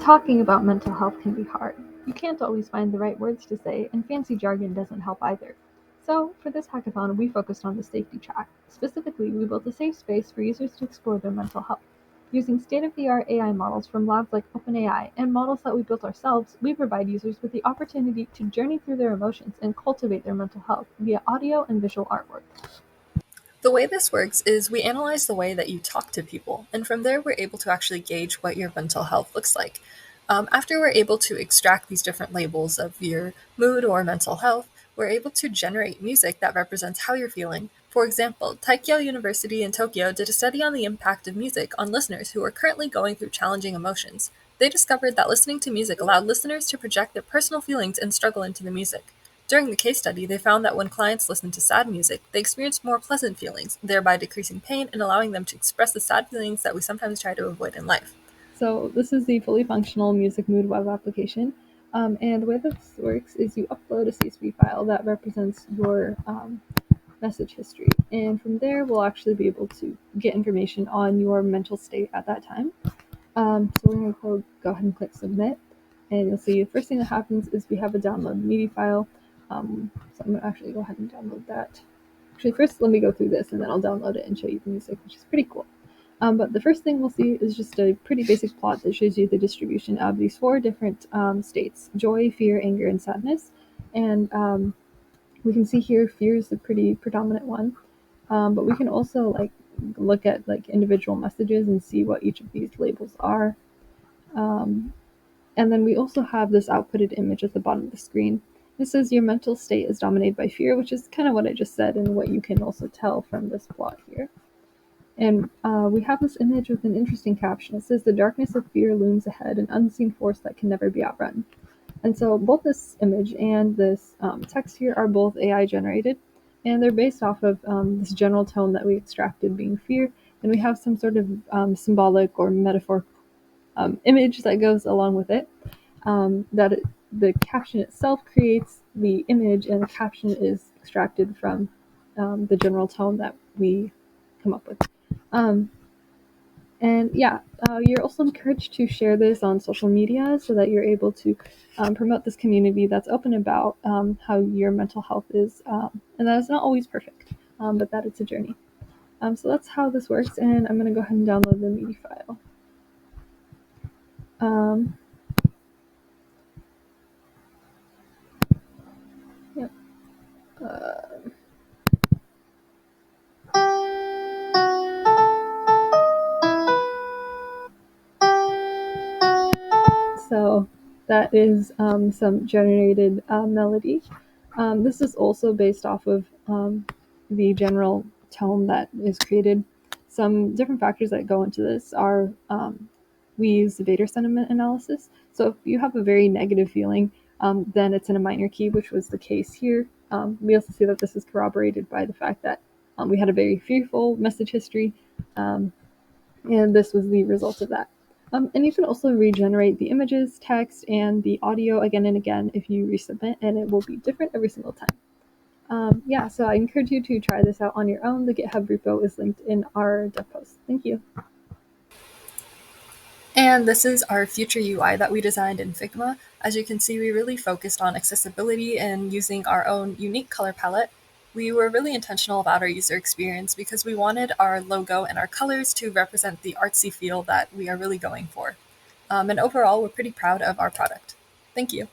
Talking about mental health can be hard. You can't always find the right words to say, and fancy jargon doesn't help either. So, for this hackathon, we focused on the safety track. Specifically, we built a safe space for users to explore their mental health. Using state-of-the-art AI models from labs like OpenAI and models that we built ourselves, we provide users with the opportunity to journey through their emotions and cultivate their mental health via audio and visual artwork. The way this works is we analyze the way that you talk to people, and from there we're able to actually gauge what your mental health looks like. After we're able to extract these different labels of your mood or mental health, we're able to generate music that represents how you're feeling. For example, Taikyo University in Tokyo did a study on the impact of music on listeners who are currently going through challenging emotions. They discovered that listening to music allowed listeners to project their personal feelings and struggle into the music. During the case study, they found that when clients listened to sad music, they experienced more pleasant feelings, thereby decreasing pain and allowing them to express the sad feelings that we sometimes try to avoid in life. So this is the fully functional music mood web application. And the way this works is you upload a CSV file that represents your message history. And from there, we'll actually be able to get information on your mental state at that time. So we're going to go ahead and click submit. And you'll see the first thing that happens is we have a download MIDI file. So I'm going to actually go ahead and download that. Actually, first let me go through this and then I'll download it and show you the music, which is pretty cool. But the first thing we'll see is just a pretty basic plot that shows you the distribution of these four different states: joy, fear, anger, and sadness. And we can see here fear is the pretty predominant one. But we can also look at individual messages and see what each of these labels are. And then we also have this outputted image at the bottom of the screen. This says your mental state is dominated by fear, which is kind of what I just said and what you can also tell from this plot here. And we have this image with an interesting caption. It says, "The darkness of fear looms ahead, an unseen force that can never be outrun." And so both this image and this text here are both AI generated, and they're based off of this general tone that we extracted being fear, and we have some sort of symbolic or metaphor image that goes along with it. The caption itself creates the image, and the caption is extracted from the general tone that we come up with. Um, and yeah, you're also encouraged to share this on social media so that you're able to promote this community that's open about how your mental health is, and that it's not always perfect, but that it's a journey. So that's how this works, and I'm going to go ahead and download the MIDI file. Yep. So that is some generated melody. This is also based off of the general tone that is created. Some different factors that go into this are we use the Vader sentiment analysis. So if you have a very negative feeling, then it's in a minor key, which was the case here. We also see that this is corroborated by the fact that we had a very fearful message history, and this was the result of that. And you can also regenerate the images, text, and the audio again and again if you resubmit, and it will be different every single time. Yeah, so I encourage you to try this out on your own. The GitHub repo is linked in our dev post. Thank you. And this is our future UI that we designed in Figma. As you can see, we really focused on accessibility and using our own unique color palette. We were really intentional about our user experience because we wanted our logo and our colors to represent the artsy feel that we are really going for. And overall, we're pretty proud of our product. Thank you.